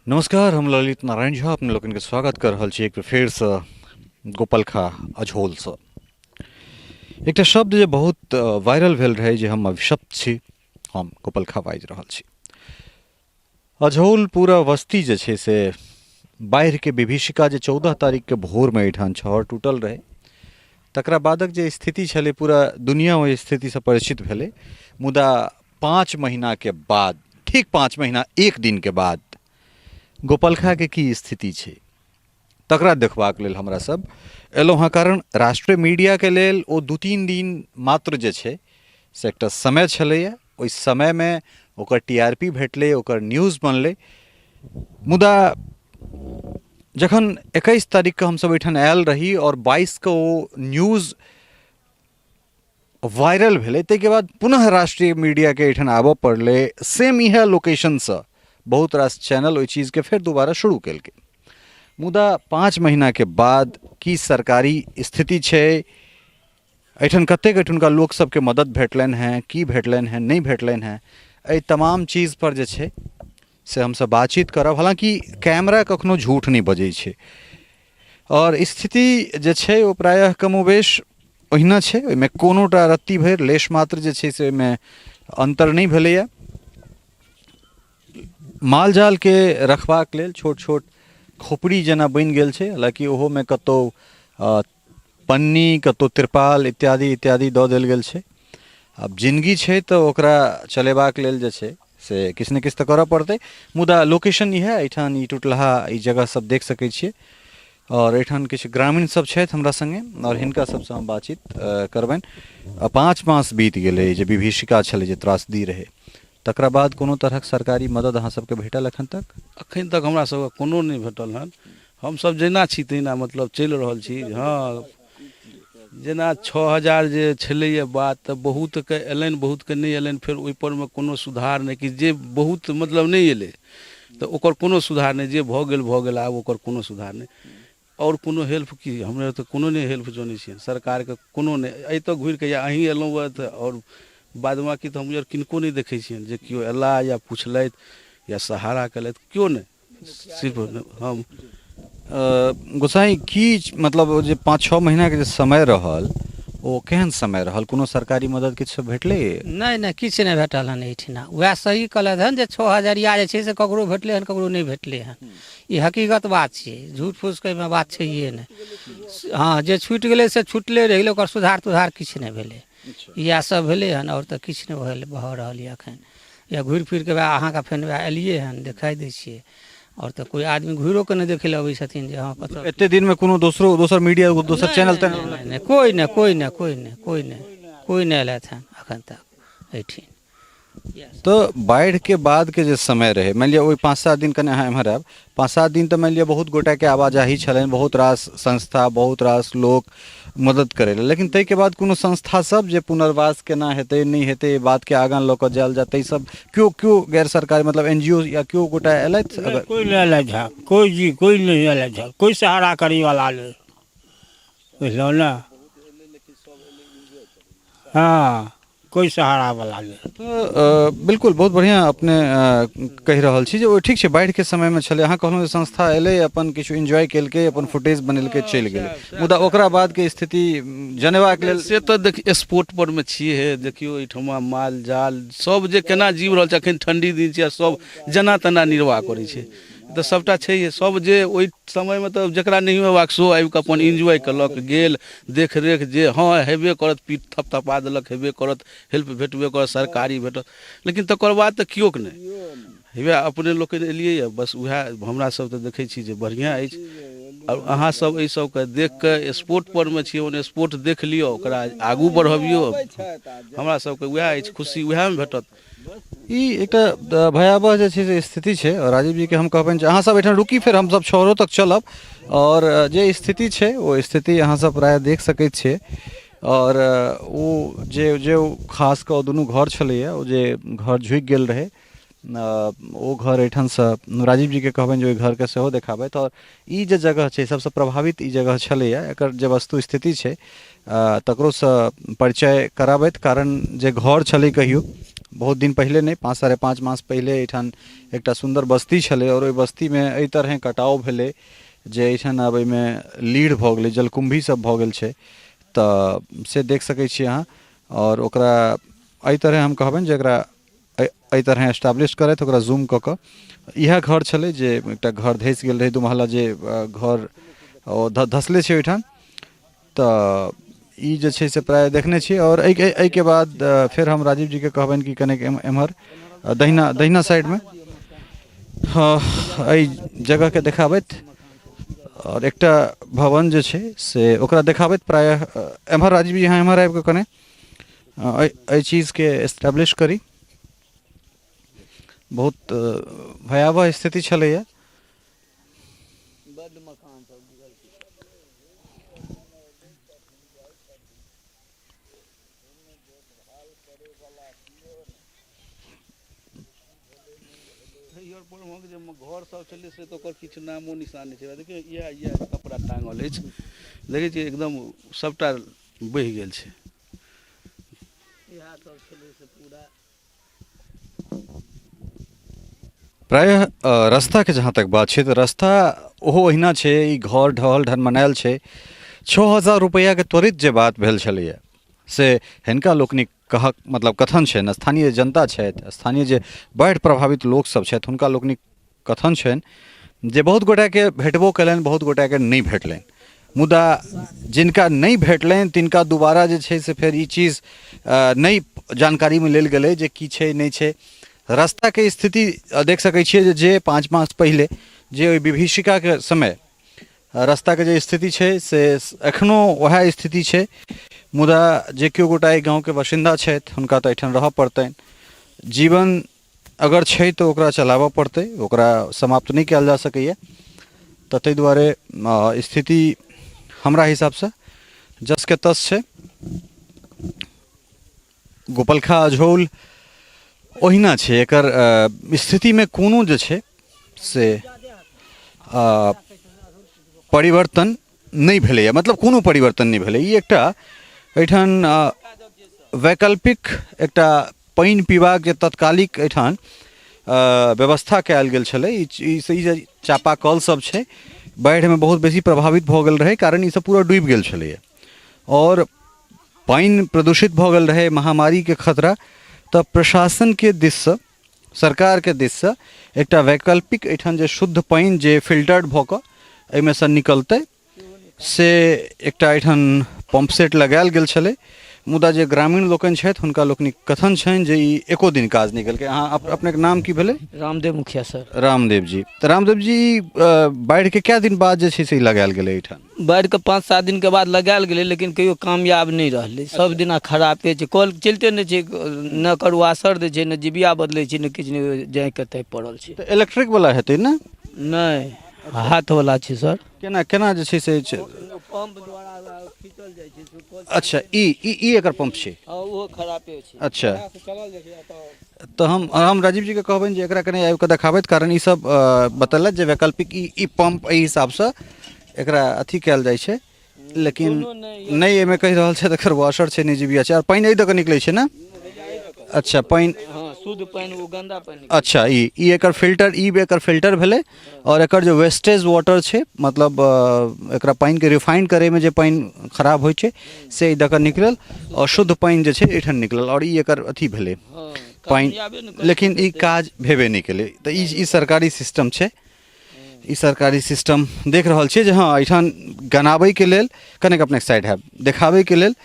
नमस्कार, हम ललित नारायण झा अपने लोगन के स्वागत कर रहल छी एक बेर फेर से गोपलखा अझोल से। एकटा शब्द जे बहुत वायरल भेल रहे जे हम अभिशप्त छी, हम गोपलखा बाजि रहल छी। अझोल पूरा वस्ती जे छै से बाढ़ि के विभीषिका जे 14 तारीख के भोर में एठान छहर टूटल रहे, तकरा बादक जे स्थिति छलै पूरा दुनिया ओहि स्थिति से परिचित भेलै। मुदा 5 महीना के बाद, ठीक 5 महीना 1 दिन के बाद गोपलखा के की स्थिति छै तकरा देखबाक लेल हमरा सब एलहुँ हँ। कारण राष्ट्रीय मीडिया के लेल ओ 2-3 दिन मात्र जे छै से एकटा समय छलैया। ओहि समय में ओकर टीआरपी भेटलै, ओकर न्यूज बनलै। मुदा जखन 21 तारीख के हमसब एठान आयल रही और 22 के ओ न्यूज वायरल भेलै, ताहिके बाद पुनः राष्ट्रीय मीडिया के एठान आबऽ पड़लै। सेम इएह लोकेशन से बहुत रास चैनल ओहि चीज के फेर दोबारा शुरू केलकै। मुदा 5 महीना के बाद की सरकारी स्थिति छै, एठन कतेक एठुनका लोक सबके मदद भेटलनि हैं, की भेटलनि हैं, नहीं भेटलनि हैं, एहि तमाम चीज पर जे छै से हमसब बातचीत करब। हालांकि कैमरा कखनो झूठ नहीं बजै छै और स्थिति जे छै ओ प्रायः कमोवेश ओहिना छै। ओहिमे कोनोटा रत्ती भरि लेश मात्र जे छै से ओहिमे अंतर नहीं भेलैया। माल जाल के रखबाक लेल छोट छोट खोपड़ी जेना बनि गेल छै, हालांकि ओहो में कतौ पन्नी, कतौ तिरपाल इत्यादि इत्यादि दऽ देल गेल छै। अब जिंदगी छै तऽ ओकरा चलेबाक लेल जे छै से किछु ने किछु तऽ करऽ पड़तै। मुदा लोकेशन इएह एठान ई टुटलाहा ई जगह सब देख सकै छियै और एठान किछु ग्रामीण सब छथि हमरा संगे और हिनका सबसँ हम बातचीत करबनि। 5 मास बीत गेलै जे विभीषिका छलै, जे त्रासदी रहै, तकरा बाद कोनो तरहक सरकारी मदद अहाँ सबके भेटल एखन तक? अखन तक हमरा सबके कोनो नहीं भेटल हन। हमसब जेना छी तहिना मतलब चलि रहल छी। हाँ, जेना 6000 जे छलैया बात तऽ बहुत के एलनि, बहुत के नहीं एलनि। फिर ओहिपर में कोनो सुधार नहीं कि जे बहुत मतलब नहीं एलै तऽ ओकर कोनो सुधार नहीं। जे भऽ गेल आब ओकर कोनो सुधार नहीं। और कोनो हेल्प की हमरा तऽ कोनो नहीं हेल्प जानै छियै सरकार के, कोनो नहीं। एहि तऽ घुरि के या अहीं एलहुँ हुआ तऽ और बाद बाकी तऽ हम यार किनको नहीं देखै छियनि जे केओ एला या पुछलथि या सहारा केलथि, क्यों नहीं। सिर्फ हम गोसाई की मतलब जे 5-6 महीना के जे समय रहल ओ केहन समय रहल? कोनो सरकारी मदद किछु भेटलै? नहीं नहीं किछु नहीं भेटल हन एहिठिना। वएह सही कहलथि हन जे 6000 जे छै से ककरो भेटलै हन, ककरो नहीं भेटलै हन। ई हकीकत बात छियै, झूठ फूस के में बात छैहे नहीं। हाँ, जे छूटि गेलै से छूटले रहि गेलै, ओकर सुधार तुधार किछु नहीं भेलै। इएह सब भेलै हन और तऽ किछु नहीं भऽ रहल यऽ एखन। या घुरि फिर के वएह अहाँके फेन वएह एलियै हन, देखाइ दै छियै। और तो कोई आदमी घुरो के नहीं देखे लए अबै छथिन जे हाँ कतऽ। एते दिन में कोनो दोसर मीडिया, दोसर चैनल तऽ नहीं, कोई नहीं एलथि हन एखन तक एहिठिन। तो बाढ़ि के बाद के जे समय रहे, मान लिया ओहि 5-7 दिन कने अहाँ एम्हर आयब, 5-7 दिन तो मान लिया बहुत गोटा के आवाजाही छलनि, बहुत रास संस्था, बहुत रास लोक मदद करे ला। लेकिन ताहि के बाद कोनो संस्था सब जे पुनर्वास केना हेतै नहीं हेतै, बात के आगां लऽ कऽ जायल जातै, सब क्यों गैर सरकारी मतलब एनजीओ या क्यों गोटा एलथि? अगर कोई नहीं अलग है, कोई नहीं अलग है, कोई सहारा करी वाला नहीं, बुझलो ना। हाँ, कोई सहारा वाला नहीं। तो बिल्कुल बहुत बढ़िया अपने कहि रहल छी जे ओ ठीक छै। बाढ़ि के समय में छलै, अहाँ कहलहुँ जे संस्था एलै, अपन किछु एंजॉय केलकै, अपन फुटेज बनेलकै, चलि गेलै। मुदा ओकरा बाद के स्थिति जनेबाक लेल से तऽ देखिए स्पोर्ट पर में छियै। देखियो एहिठमा माल जाल सब जे केना जीव रहल छै, अखन ठंडी दिन छै, सब जना तना निर्वाह करै छै। तऽ सबटा छैहे। सब जे ओहि समय में तऽ जकरा नहीं हेबाक सेहो आबि कऽ अपन एंजॉय कलक, गेल देख रेख जे हाँ हेबे करत, पीठ थपथपा देलक, हेबे करत, हेल्प भेटबे करत, सरकारी भेटत। लेकिन तकर बाद तऽ कियो के नहीं हेबे अपने लोक एलियै। बस वएह हमरा सब तऽ देखै छी जे बढ़िया अछि। और अहाँ सब एहि सबके देख के स्पोर्ट पर में छियै, ओने स्पोर्ट देख लियो, ओकरा आगू बढ़बियो। हमरा सबके वएह अछि, खुशी वएह में भेटत। ई एकटा भयावह जे छै से स्थिति छै और राजीव जी के हम कहबनि जे अहाँ सब एठाम रुकी, फिर हम सब छहरो तक चलब और जे स्थिति छै ओ स्थिति अहाँ सब प्राय देख सकैत छियै। और ओ जे खास कऽ दुनू घर छलैया, ओ जे घर झुकि गेल रहै, ओ घर एठान से राजीव जी के कहबनि जे ओहि घर के सेहो देखाबथि। और ई जे जगह छै सबसे प्रभावित ई जगह छलैया, एकर जे वस्तु स्थिति छै तकरो से परिचय कराबथि। कारण जे घर छलै कहियो बहुत दिन पहले नहीं 5-5.5 मास पहले एठान एकटा सुंदर बस्ती छले और ओई बस्ती में एहि तरह कटाव भेले जे एठान अब एहिमे लीढ़ भऽ गेलै जलकुंभी सब भऽ गेल छै तऽ से देख सकै छी अहाँ और ओकरा एहि तरह हम कहबनि जे एकरा एहि तरह एस्टाब्लिश करैत ओकरा जूम कऽ कऽ इएह घर छलै जे एकटा घर धसि गेल रहै 2 महला जे घर धसले छै ओहिठाम तऽ ई जे छै से प्राय देखने छी और एहि के बाद फिर हम राजीव जी के कहबनि कि कनेक एम्हर दहिना साइड में एहि जगह के देखाबैत और एकटा भवन जे छै से ओकरा देखाबैत प्राय एम्हर राजीव जी यहाँ एम्हर आबि कऽ कने एहि चीज के एस्टेब्लिश करी बहुत भयावह स्थिति छलैया घर सब चले से तो ओकर किछु नामो निशान नहीं छै देखिए यह कपड़ा टांगल अछि देखै छियै एकदम सबटा बहि गेल छै इएह सब चले से पूरा प्रायः रास्ता के जहाँ तक बात छै तऽ रास्ता ओहो ओहिना छै ई घर ढहल ढनमनायल छै 6000 रुपैया के त्वरित जे बात भेल छलैया से हिनका लोकनिक कहक मतलब कथन छनि स्थानीय जनता छथि स्थानीय जे बाढ़ि प्रभावित लोक सब छथि हुनका लोकनिक कथन छनि जे बहुत गोटा के भेटबो कयलनि बहुत गोटा के नहीं भेटलनि मुदा जिनका नहीं भेटलनि तिनका दोबारा जे छै से फेर ई चीज नहीं जानकारी में लेल गेलै जे की छै नहीं छै रास्ता के स्थिति देख सकै छियै जे 5 मास पहले जे ओहि विभीषिका के समय रास्ता के जे स्थिति छै से एखनो वएह स्थिति छै मुदा जे केओ गोटा एहि गाँव के बासिन्दा छथि हुनका तऽ एहिठाम रहऽ पड़तनि जीवन अगर छै तऽ ओकरा चलाबऽ पड़तै ओकरा समाप्त नहीं कयल जा सकैए तऽ ताहि दुआरे स्थिति हमरा हिसाबसँ जस के तस छै गोपलखा अझौल ओहिना छै एकर स्थिति में कोनो जे छै से परिवर्तन नहीं भेलैए मतलब कोनो परिवर्तन नहीं भेलै ई एकटा एहिठाम वैकल्पिक एकटा पानि पीबाक जे तत्कालिक एहिठाम व्यवस्था कयल गेल छलै ई जे चापाकल सब छै बाढ़ि में बहुत बेसी प्रभावित भऽ गेल रहै कारण ई सब पूरा डूबि गेल छलैए और पानि प्रदूषित भऽ गेल रहै महामारी के खतरा तऽ प्रशासन के दिस से सरकार के दिस से एकटा वैकल्पिक एहिठाम जे शुद्ध पानि जे फिल्टर्ड भऽ कऽ एहिमे से निकलतै से एकटा एहिठाम पंप सेट लगायल गेल छलै मुदा जे ग्रामीण लोकनि छथि हुनका लोकनिक कथन छनि जे ई एको दिन काज नहीं केलकै अहाँ अपने के नाम की भेलै रामदेव मुखिया सर रामदेव जी तऽ रामदेव जी बाढ़ि के कए दिन बाद जे छै से लगायल गेलै एहिठाम बाढ़ि के 5-7 दिन के बाद लगायल गेलै लेकिन कहियो कामयाब नहीं रहलै सब दिना खरापे छै कल चलते नहीं छै न करुआसर दै छै न जीबिया बदलै छै न किछु नहीं जाय के तय पड़ल छै तऽ इलेक्ट्रिक वाला हेतै ने नहीं हाथ वाला छै सर केना जे छै से पंप द्वारा खींचल जाइ छै अच्छा ई एकर पंप छै ओहो खरापे छै अच्छा तो हम राजीव जी के कहबनि जे एकरा कने आबि कऽ देखाबैत कारण ई सब बतेलथि जे वैकल्पिक ई पंप एहि हिसाब से एकरा अथी कयल जाइ छै लेकिन नहीं एहिमे कहि रहल छै एकर वाशर छै नहीं जीबिया छै और पानि एहि दऽ कऽ निकलै छै ने अच्छा पानि हाँ शुद्ध पानि वो गंदा पानि अच्छा ई एकर फिल्टर भेलै और एकर जो वेस्टेज वाटर छै मतलब एकरा पानि के रिफाइन करे में जे पानि खराब होइ छै से दऽ कऽ निकलल और शुद्ध पानि जे छै एहिठाम निकलल और ई एकर अथी भेलै पानि लेकिन ई काज भेबे नहीं केलै तऽ ई सरकारी सिस्टम छै ई सरकारी सिस्टम देख रहल छियै जे हाँ एहिठाम गनाबै के लेल कनेक अपने साइड है देखाबै के लेल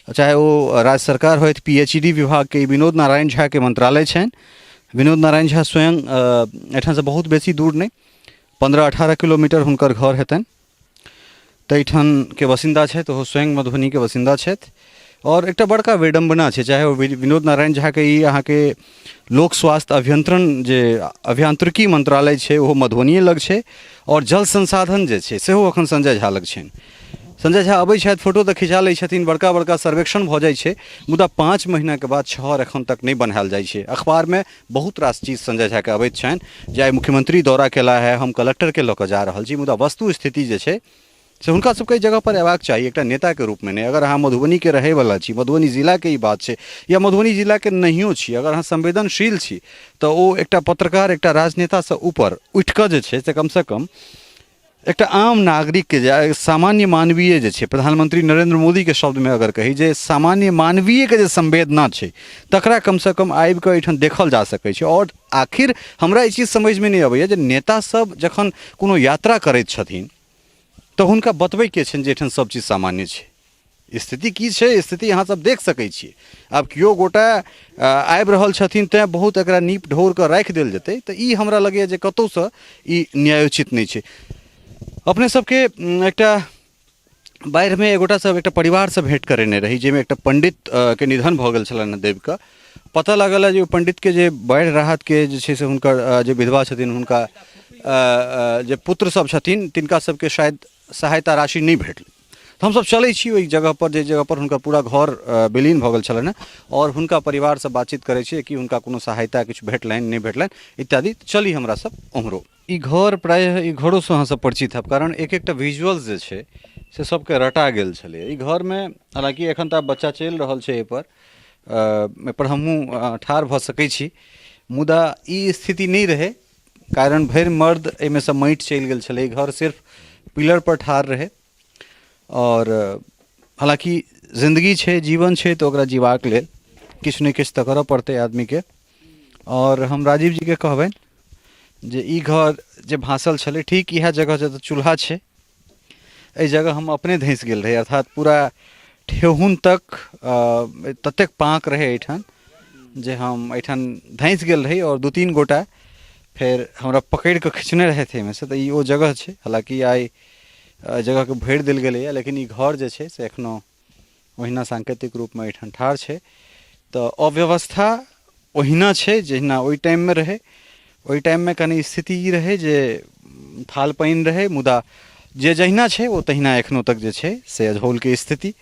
चाहे वो राज्य सरकार हो PhD विभाग के विनोद नारायण झा के मंत्रालय छनि विनोद नारायण झा स्वयं एहिठाम से बहुत बेसी दूर नहीं 15-18 किलोमीटर हुनकर घर हेतनि तऽ एहिठाम के बासिन्दा छथि ओहो स्वयं मधुबनी के बासिन्दा छथि और एकटा बड़का विडम्बना छै चाहे वो विनोद नारायण झा के ई अहाँ के लोक स्वास्थ्य अभियंत्रण जे अभियांत्रिकी मंत्रालय छै ओहो मधुबनिए लग छै और जल संसाधन जे छै सेहो अखन संजय झा लग छनि संजय झा अबै छथि फोटो तऽ खिंचा लै छथिन बड़का बड़का सर्वेक्षण भऽ जाइ छै मुदा 5 महीना के बाद शहर एखन तक नहीं बनायल जाइ छै अखबार में बहुत रास चीज संजय झा के अबैत छनि जे आइ मुख्यमंत्री दौरा केला है हम कलेक्टर के लऽ कऽ जा रहल छी मुदा वस्तु स्थिति जे छै से हुनका सबके एहि जगह पर अयबाक चाही एकटा नेता के रूप में नहीं। अगर अहाँ मधुबनी के रहै वाला छी, मधुबनी जिला के ई बात छै, या मधुबनी जिला के नहियो छी, अगर अहाँ संवेदनशील छी तऽ ओ एकटा पत्रकार, एकटा राजनेता से ऊपर उठि कऽ जे छै से कम एकटा आम नागरिक के जे सामान्य मानवीय जे छै, प्रधानमंत्री नरेंद्र मोदी के शब्द में अगर कही जे सामान्य मानवीय के जे संवेदना छै तकरा कम से कम आबि कऽ एहिठाम देखल जा सकै छै। और आखिर हमरा ई चीज समझ में नहीं अबैया जे नेता सब जखन कोनो यात्रा करैत छथिन तऽ हुनका बतबै के छनि जे एहिठाम सब चीज सामान्य छै। स्थिति की छै, स्थिति अहाँ सब देख सकै छियै। आब केओ गोटा आबि रहल छथिन तेँ बहुत एकरा नीप ढोर कऽ राखि देल जेतै तऽ ई हमरा लगैया जे कतौसँ ई न्यायोचित नहीं छै। अपने सबके एकटा बाढ़ि में एगोटा सब एकटा परिवार से भेंट करेने रही, जाहिमे एकटा पंडित के निधन भऽ गेल छलनि देव के। पता लागल है जे पंडित के जे बाढ़ि राहत के जे छै से हुनकर जे विधवा छथिन हुनका जे पुत्र सब छथिन तिनका सबके शायद सहायता राशि नहीं भेटल। तो हमसब चलै छी ओहि जगह पर, जे जगह पर हुनकर पूरा घर विलीन भऽ गेल छलनि, और हुनका परिवार से बातचीत करै छियै कि हुनका कोनो सहायता किछु भेटलनि नहीं भेटलनि इत्यादि। चली हमरा सब उम्हरो। ई घर प्रायः ई घरों से अहाँ सब परिचित है, कारण एक एकटा विजुअल्स जे छै से सबके रटा गेल छलै। ई घर में हालांकि एखन तऽ बच्चा चलि रहल छै एहिपर हमहूँ ठाढ़ भऽ सकै छी, मुदा ई स्थिति नहीं रहे, कारण भरि मर्द एहिमे से माटि चलि गेल छलै। ई घर सिर्फ पिलर पर ठाढ़ रहे। और हालांकि जिंदगी छै, जीवन छै, तो ओकरा जीवाक लेल किछु ने किछु तऽ करऽ पड़तै आदमी के। और हम राजीव जी के कहबनि जे ई घर जे भासल छलै ठीक इएह जगह जतऽ चूल्हा छै, एहि जगह हम अपने धंसि गेल रही, अर्थात पूरा ठेहुन तक ततेक पाँक रहे एहिठाम जे हम एहिठाम धंसि गेल रही। और दू तीन गोटा फिर हमरा पकड़ि कऽ खींचने रहे थे में से। तऽ ई ओ जगह छै, हालांकि आइ जगह के भरि देल गेलैए, लेकिन ई घर जे छै से एखनो ओहिना सांकेतिक रूप में एहिठाम ठाढ़ छै। तऽ अव्यवस्था ओहिना छै जहिना ओहि टाइम में रहे। ओहि टाइम में कनी स्थिति ई रहे जे थाल पानि रहे, मुदा जे जहिना छै ओ तहिना एखनो तक जे छै से अजहौल के स्थिति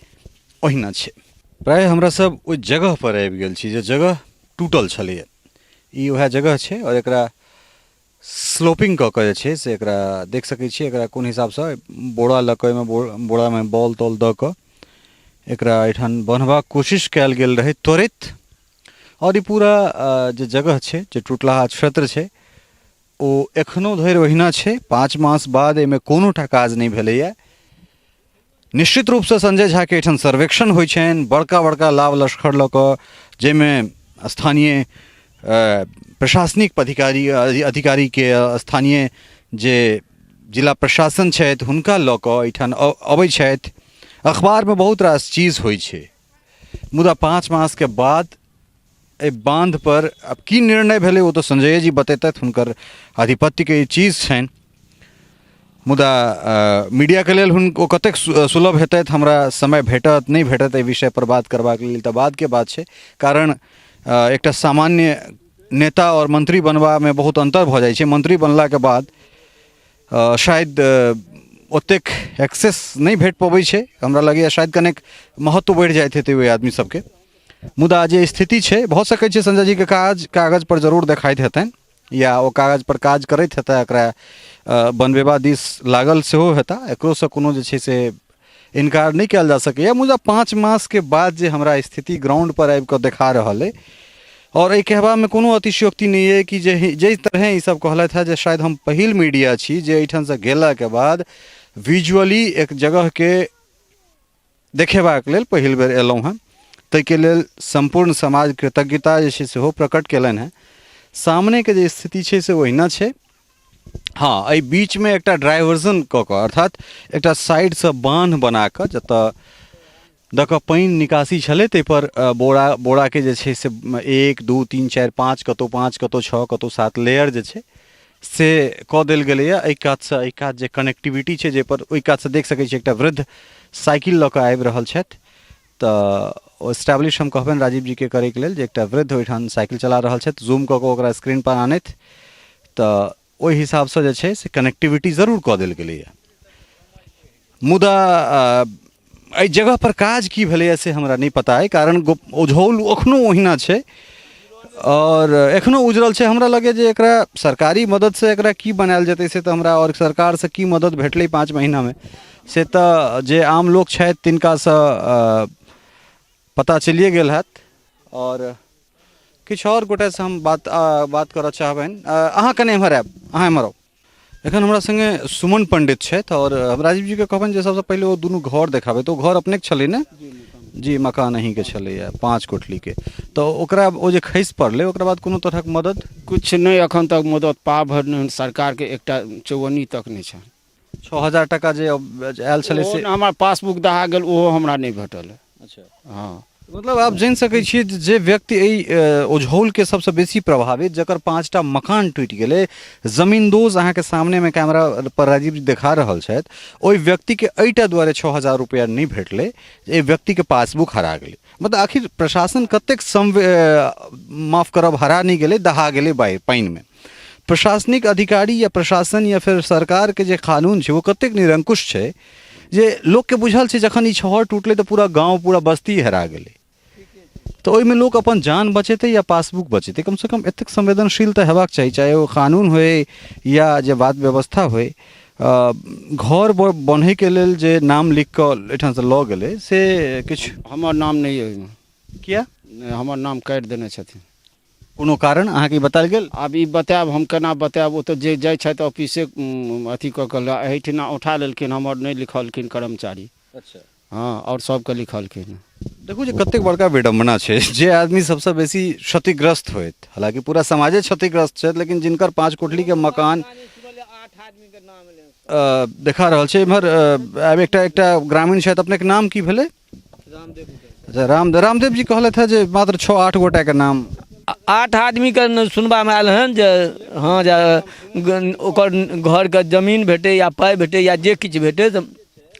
ओहिना छै। प्राय हमरा सब ओहि जगह पर आबि गेल छी जे जगह टूटल छलैए। ई वएह जगह छै, और एकरा स्लोपिंग कऽ कऽ जे छै से एकरा देख सकै छियै एकरा कोन हिसाबसँ बोरा लऽ कऽ ओहिमे बोरामे बॉल तॉल दऽ कऽ एकरा एहिठाम बन्हबाक कोशिश कयल गेल रहै त्वरित। और ई पूरा जे जगह छै, जे टूटलाहा क्षेत्र छै, ओ एखनो धरि ओहिना छै। 5 मास बाद एहिमे कोनो टा काज नहीं भेलैए। निश्चित रूप से संजय झा के एहिठाम सर्वेक्षण होइ छनि, बड़का बड़का लाव लश्कर लऽ कऽ, जाहिमे स्थानीय प्रशासनिक अधिकारी के, स्थानीय जे जिला प्रशासन छथि हुनका लऽ कऽ एहिठाम अबै छथि। अखबार में बहुत रास चीज होइ छै, मुदा 5 मास के बाद एहि बांध पर अब की निर्णय भेलै ओ तऽ संजय जी बतेतथि, हुनकर आधिपत्य के ई चीज छनि। मुदा मीडिया के लेल ओ कतेक सुलभ हेतैथ, हमरा समय भेटत नहीं भेटत एहि विषय पर बात करबाक लेल तऽ बाद के बात छै। कारण एकटा सामान्य नेता और मंत्री बनबा में बहुत अंतर भऽ जाइ छै। मंत्री बनला के बाद शायद ओतेक एक्सेस नहीं भेट पबै छै, हमरा लगैए शायद कनेक महत्व बढ़ि जाइत हेतै ओहि आदमी सबके। मुदा जे स्थिति छै, भऽ सकै छै संजय जी के कागज पर जरूर देखाइत हेतनि, या ओ कागज पर काज करैत हेता, एकरा बनबेबा दिस लागल सेहो हेता। एकरोसँ कोनो जे छै से इनकार नहीं कयल जा सकैए। मुदा 5 मास के बाद जे हमरा स्थिति ग्राउंड पर आबि कऽ देखा रहल अइ, और एहि कहबा में कोनो अतिशयोक्ति नहीं है कि जे तरह ई सब कहलथि है जे शायद हम पहिल मीडिया छी जे एहिठाम से गेला के बाद विजुअली एक जगह के देखेबाक लेल पहिल बेर एलहुँ हैं। ताहिके लेल संपूर्ण समाज कृतज्ञता जे छै सेहो प्रकट केलनि हैं। सामने के जे स्थिति छै से ओहिना छै। हाँ, एहि बीच में एकटा डाइवर्जन कऽ कऽ, अर्थात एकटा साइड से बांध बना कऽ जतऽ दऽ कऽ पानि निकासी छलै ताहि पर बोरा के जे छै से 1 2 3 4 5 कतौ 5 कतौ 6 कतौ 7 लेयर जे छै से कऽ देल गेलैए। एहि कातसँ एहि कात जे कनेक्टिविटी छै, जाहिपर ओहि कातसँ देख सकै छी एकटा वृद्ध साइकिल लऽ कऽ आबि रहल छथि। तऽ ओ एस्टैब्लिश हम कहबनि राजीव जी के करैके लेल जे एकटा वृद्ध ओहिठाम साइकिल चला रहल छथि, जूम कऽ कऽ ओकरा स्क्रीन पर आनैत, तऽ ओहि हिसाबसँ जे छै से कनेक्टिविटी जरूर कऽ देल गेलैए। मुदा एहि जगह पर काज की भेलैए से हमरा नहीं पता है, कारण अजहौल अखनो ओहिना छै। और एखनो उजरल छै। हमरा लगे जे एकरा सरकारी मदद से एकरा की बनायल जेतै से तऽ हमरा, और सरकार से की मदद भेटलै 5 महीना में से तऽ जे आम लोग छथि तिनकासँ पता चलिए गेल हैत। और किछु और गोटे से हम बात करऽ चाहबनि। अहाँ कने एम्हर आयब, अहाँ एम्हर आउ। एखन हमरा संगे सुमन पंडित छथि और हम राजीव जी के कहबनि जे सबसे पहिले ओ दुनू घर देखाबे। तो घर अपने के छलै ने जी, मकान अहीं के छलैया 5 कोठली के। तो ओकरा ओ जे खसि पड़लै ओकरा बाद कोनो तरहक मदद कुछ नहीं अखन तक मदद पा भर सरकार के एकटा चौवन्नी तक नहीं छै। 6000 टका जे आयल छलै से हमार पासबुक दहा गेल, ओहो हमरा नहीं भेटल है। अच्छा, हाँ मतलब आप जानि सकै छियै जे व्यक्ति एहि ओझौल के सबसे बेसी प्रभावित, जकर 5टा मकान टूटि गेलै, जमींदोज अहाँके सामने में कैमरा पर राजीव जी देखा रहल छथि, ओहि व्यक्ति के एहिटा दुआरे 6000 रुपया नहीं भेटलै, एहि व्यक्ति के पासबुक हरा गेलै। मतलब आखिर प्रशासन कतेक माफ करब, हरा नहीं गेलै, दहा गेलै पानि में। प्रशासनिक अधिकारी या प्रशासन या फिर सरकार के जे कानून छै वो कतेक निरंकुश छै जे लोग के बुझल छै जखन ई छहर टूटलै तऽ पूरा गांव पूरा बस्ती हेरा गेलै। तो ओहिमे लोग अपन जान बचेतै या पासबुक बचेतै, कम से कम एतेक संवेदनशील तऽ हेबाक चाही, चाहे वो कानून होय या जे बात व्यवस्था होय। घर बन्हे के लेल जे नाम लिख कऽ एहिठाम से लऽ गेलै से किछु हमर नाम नहीं है ओहिमे। किया हमर नाम काटि देने छथिन। कोनो कारण अहाँके बतायल गेल? आब ई बतायब हम केना बतायब, ओ तऽ जे जाइ छथि ऑफिसे अथी कऽ कऽ एहिठिना उठा लेलखिन, हमर नहीं लिखलखिन कर्मचारी। अच्छा, हाँ और सबके लिखलखिन। देखू जे कतेक बड़का विडम्बना छै, जे आदमी सबसे बेसी क्षतिग्रस्त होइत, हालांकि पूरा समाजे क्षतिग्रस्त छै, लेकिन जिनकर 5 कोठली के मकान देखा रहल छै। इम्हर आब एकटा ग्रामीण छथि, अपने के नाम की भेलै? अच्छा, रामदेव जी कहलथि है जे मात्र 6-8 गोटा के नाम 8 आदमी के सुनबा में आयल हन जे हाँ ओकर घर के जमीन भेटे या पाइ भेटे या जे किछु भेटे, तऽ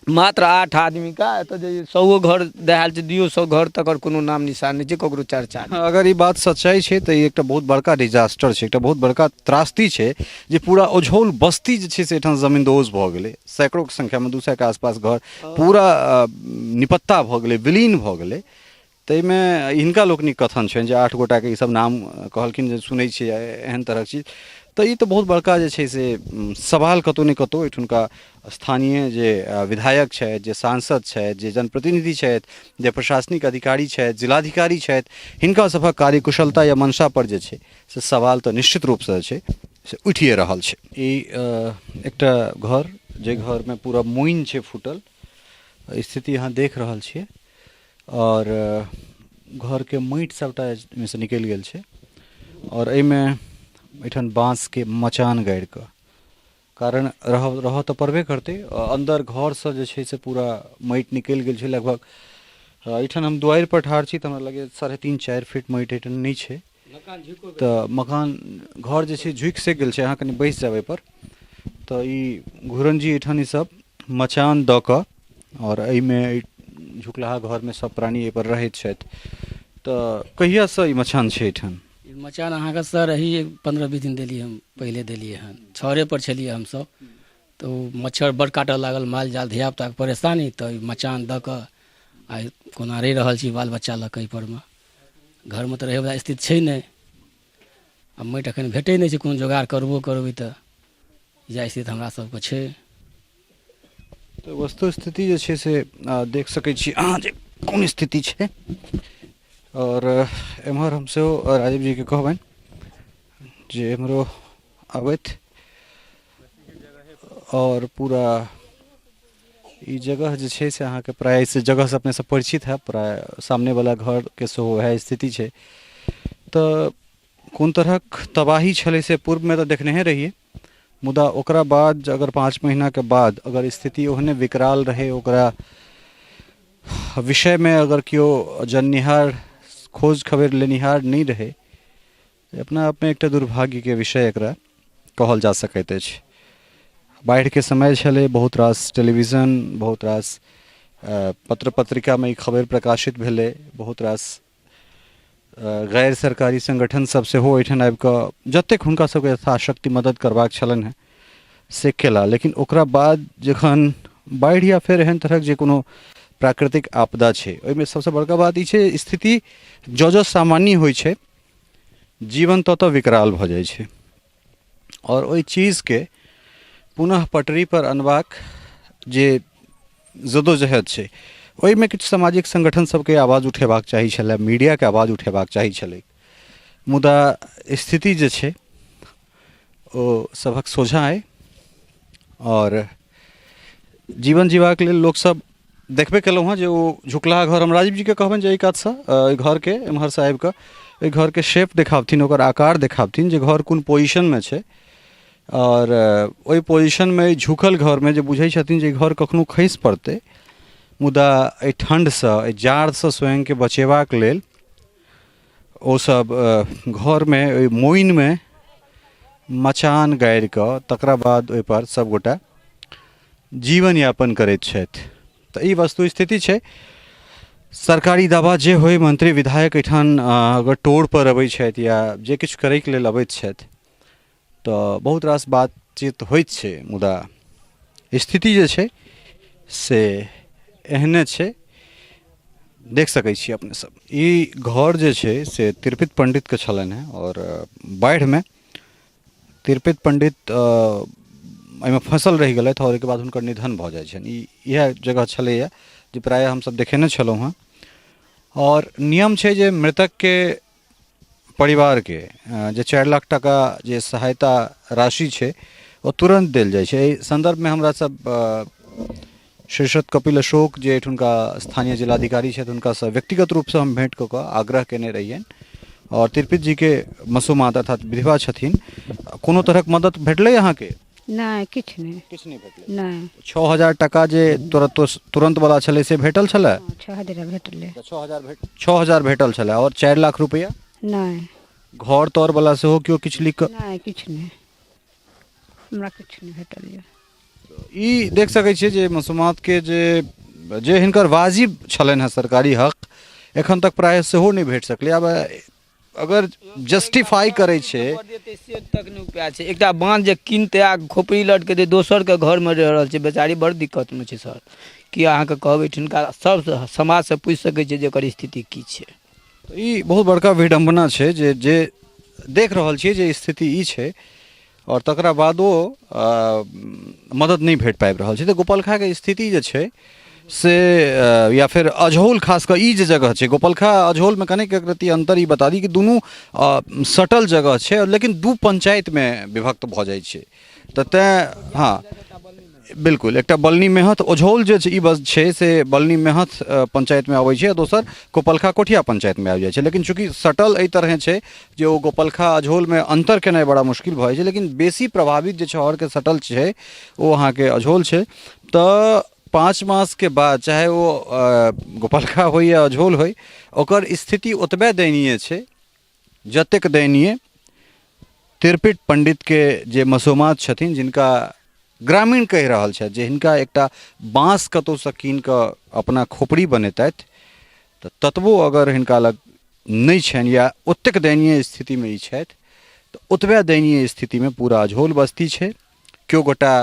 मात्र 8 आदमी का तो 100 घर दहाल छै, 200 घर तक कोनो नाम निशान नहीं छै, ककरो चर्चा नहीं। अगर ई बात सच्चाई छै तऽ ई एकटा बहुत बड़का डिजास्टर छै, एकटा बहुत बड़का त्रासदी छै जे पूरा ओझौल बस्ती जे छै से एठाम जमींदोज भऽ गेलै। सैकड़ों के संख्या में 200 के आसपास घर पूरा निपत्ता भऽ गेलै, विलीन भऽ गेलै। ताहिमे हिनका लोकनिक कथन छनि जे 8 गोटा के ई सब नाम कहलखिन जे सुनै छियै एहन तरहक चीज। तऽ ई तऽ बहुत बड़का जे छै से सवाल कतौ ने कतौ एठुनका स्थानीय जे विधायक छथि, जे सांसद छथि, जे जनप्रतिनिधि छथि, जे प्रशासनिक अधिकारी छथि, जिलाधिकारी छथि, हिनका सभक कार्यकुशलता या मंशा पर जे छै से सवाल तऽ निश्चित रूपसँ छै से उठिए रहल छै। ई एकटा घर जे घर में पूरा मोइन छै फूटल, स्थिति अहाँ देख रहल छियै। और घर के माटि सबटा में से निकलि गेल छै और एहिमे एठन बाँस के मचान गाड़ि कऽ, कारण रह तऽ पड़बे करतै। अंदर घर से जे छै से पूरा माटि निकलि गेल छै लगभग। एठन हम दुआरि पर ठाढ़ छी तऽ हमरा लगे 3.5-4 फीट माटि एठन नहीं छै। तऽ मकान घर जे छै झुकि से गेल छै। अहाँ कनि बैस जाबै पर तऽ ई घुरंजी एठन ई सब मचान दऽ कऽ और एहिमे झुकलाहा घर में सब प्राणी एहि पर रहैत छथि। तऽ कहियासँ ई मचान छै एठन? मचान अहाँके सर रही 15-20 दिन देलिए, हम पहले देलिए हन। छड़े पर छलिए हम सब, तो मच्छर बड़ काटऽ लागल, माल जाल धियापुताके परेशानी, तऽ ई मचान दऽ कऽ आइ कोना रहि रहल छी बाल बच्चा लऽ कऽ। एहि परमे घरमे तऽ रहैवला स्थिति छै नहि, आ माटि एखन भेटै नहि छै, कोनो जोगाड़ करबो करबै तऽ इएह स्थिति हमरा सबके छै। तऽ वस्तु स्थिति जे छै से देख सकै छी अहाँ जे कोन स्थिति छै। और एम्हर हम सेहो राजीव जी के कहबनि जे एम्हरो आबैत और पूरा ई जगह जे छै से अहाँके प्राय इस जगह से अपने से परिचित है, प्राय सामने वाला घर के सेहो वएह स्थिति छै। तऽ कोन तरहक तबाही छलै से पूर्व में तऽ देखने रहिए, मुदा ओकरा बाद अगर 5 महीना के बाद अगर स्थिति ओहने विकराल रहे, ओकरा विषय में अगर केओ जननिहार खोज खबर लेनिहार नहीं रहे, अपना आप में एकटा दुर्भाग्य के विषय एकरा कहल जा सकैत अछि। बाढ़ि के समय छलै, बहुत रास टेलीविजन, बहुत रास पत्र पत्रिका में ई खबर प्रकाशित भेलै, बहुत रास गैर सरकारी संगठन सब सेहो एहिठाम आबि कऽ जतेक हुनका सबके यथाशक्ति मदद करबाक छलनि हैं से केला। लेकिन ओकरा बाद जखन बाढ़ि या फेर एहन तरहक जे कोनो प्राकृतिक आपदा छै, ओहिमे सबसे बड़का बात ई छै स्थिति जो सामान्य होइ छै जीवन ततऽ विकराल भऽ जाइ छै और ओहि चीजके पुनः पटरी पर अनबाक जे जदोजहद छै ओहिमे किछु सामाजिक संगठन सबके आवाज उठेबाक चाही छलै, मीडियाके आवाज उठेबाक चाही छलै, मुदा स्थिति जे छै ओ सभक सोझा अइ और जीवन जीबाक लेल लोकसभ देखबे केलहुँ हँ जे ओ झुकलाहा घर, हम राजीव जीके कहबनि जे एहि कातसँ एहि घरके एम्हरसँ आबि कऽ एहि घरके शेप देखाबथिन, ओकर आकार देखाबथिन जे घर कोन पोजिशनमे छै और ओहि पोजिशनमे झुकल घरमे जे बुझै छथिन जे घर कखनो खसि पड़तै, मुदा एहि ठण्डसँ एहि जाड़सँ स्वयंके बचेबाक लेल ओसभ घरमे ओहि मोइनमे मचान गाड़ि कऽ तकरा बाद ओहिपर सभगोटा जीवन यापन करैत छथि। तऽ ई वस्तुस्थिति छै। सरकारी दावा जे होय, मंत्री विधायक एहिठाम अगर टोर पर अबै छथि या जे किछु करैके लेल अबैत छथि तऽ बहुत रास बातचीत होइत छै, मुदा स्थिति जे छै से एहने छै, देख सकै छी अपने सब। ई घर जे छै से तिरपित पंडितके छलनि हैं और बाढ़िमे तिरपित पंडित एहिमे फंसल रहि गेलथि और ओहिके बाद हुनकर निधन भऽ जाइ छनि। ई इएह जगह छलैए जे प्रायः हमसब देखेने छलहुँ हँ और नियम छै जे मृतकके परिवारके जे 4 लाख टाका जे सहायता राशि छै ओ तुरंत देल जाइ छै। एहि संदर्भमे हमरा सब शीर्षद कपिल अशोक जे एहिठुनका स्थानीय जिलाधिकारी छथि हुनकासँ व्यक्तिगत रूपसँ हम भेँट कऽ कऽ आग्रह केने रहियनि और तिरपित जीके मसूमात अर्थात विधवा छथिन, कोनो तरहक मदद भेटलै अहाँके? नहीं किछु नहीं। किछु नहीं भेटलै? नहीं। 6000 टाका जे तुरंत वाला छलै से भेटल छलै? 6000 भेटले। 6000 भेटल छलै और 4 लाख रुपया? नहीं। घर तौर वाला सेहो केओ किछु लिख कऽ? नहीं किछु नहीं, हमरा किछु नहीं भेटल यऽ। ई देख सकै छियै जे मसूमातके जे हिनकर वाजिब छलनि हैं सरकारी हक, एखन तक प्राय सेहो नहीं भेट सकलै। आब अगर जस्टिफाई करे छै से तक नहीं उपाय छै। एकटा बांध जे किनते आ खोपड़ी लट के दे दोसर के घर में रह रहल छै, बेचारी बड़ दिक्कत में छै सर। कि अहाँके कहबै ठिनका सब समाज से पूछ सकै छै जे एकर स्थिति की छै। ई बहुत बड़का विडम्बना छै जे देख रहल छियै जे स्थिति ई छै और तकरा बादो मदद नहीं भेट पाबि रहल छै। तऽ गोपालखाके स्थिति जे छै से या फिर अजहौल खास कऽ ई जे जगह छै गोपालखा अजहौल में कनेक रति अंतर ई बता दी कि दुनू सटल जगह छै लेकिन दू पंचायत में विभक्त भऽ जाइ छै। तऽ तैं हाँ बिल्कुल, एकटा बलनी मेहत अजहौल जे ई बस छै से बलनी मेहत पंचायत में अबै छै, दोसर गोपालखा कोठिया पंचायत में आबि जाइ छै। लेकिन चूँकि सटल एहि तरह छै जे ओ गोपालखा अजहौल में अंतर केनाइ बड़ा मुश्किल भऽ जाइ छै, लेकिन बेसी प्रभावित जे शहरके सटल छै ओ अहाँके अजहौल छै। तऽ 5 मास के बाद चाहे वो गोपालखा हो या अजहौल हो, ओकर स्थिति ओतबे दयनीय छै जतेक दयनीय तिरपित पंडित के जे मसूमात छथिन, जिनका ग्रामीण कहि रहल छथि जे हिनका एकटा बाँस कतौसँ कीन कऽ अपना खोपड़ी बनेतथि तऽ ततबो अगर हिनका लग नहि छनि या ओतेक दयनीय स्थितिमे ई छथि तऽ ओतबे दयनीय स्थितिमे पूरा अजहौल बस्ती छै। केओ गोटा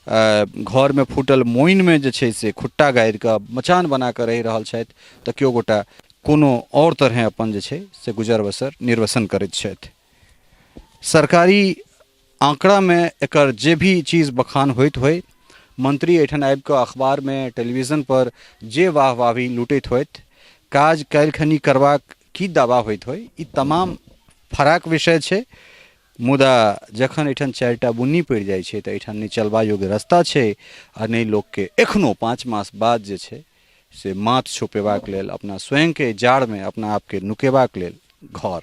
घर में फूटल मोइन में जे छै से खुट्टा गाड़ि कऽ मचान बना कऽ रहि रहल छथि, तऽ केओ गोटा कोनो और तरह अपन जे छै से गुजर बसर निर्वसन करैत छथि। सरकारी आंकड़ा में एकर जे भी चीज़ बखान होइत होय, मंत्री एहिठाम आबि कऽ अखबार में टेलीविजन पर जे वाहवाही लूटैत होइत, काज काल्हिखनी करबाक की दावा होइत होय, ई तमाम फराक विषय छै। मुदा जखन एहिठाम 4टा बुन्नी पड़ि जाइ छै तऽ एहिठाम नहि चलबा योग्य रास्ता छै आ नहि लोकके एखनो 5 मास बाद जे छै से माथ छुपेबाक लेल, अपना स्वयंके जाड़मे अपना आपके नुकेबाक लेल घर।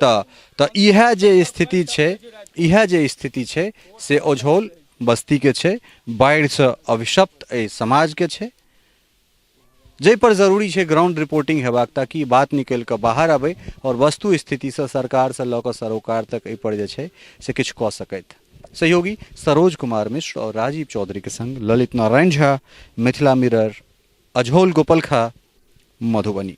तऽ इएह जे स्थिति छै से अजहौल बस्तीके छै, बाढ़िसँ अभिशप्त एहि समाजके छै, जाहि पर जरूरी छै ग्राउंड रिपोर्टिंग हेबाक ताकि बात निकलि कऽ बाहर आबै और वस्तु स्थितिसँ सरकारसँ लऽ कऽ सरोकार तक एहि पर जे छै से किछु कऽ सकथि। सहयोगी सरोज कुमार मिश्र और राजीव चौधरी के संग ललित नारायण झा, मिथिला मिरर, अजहौल गोपालखा, मधुबनी।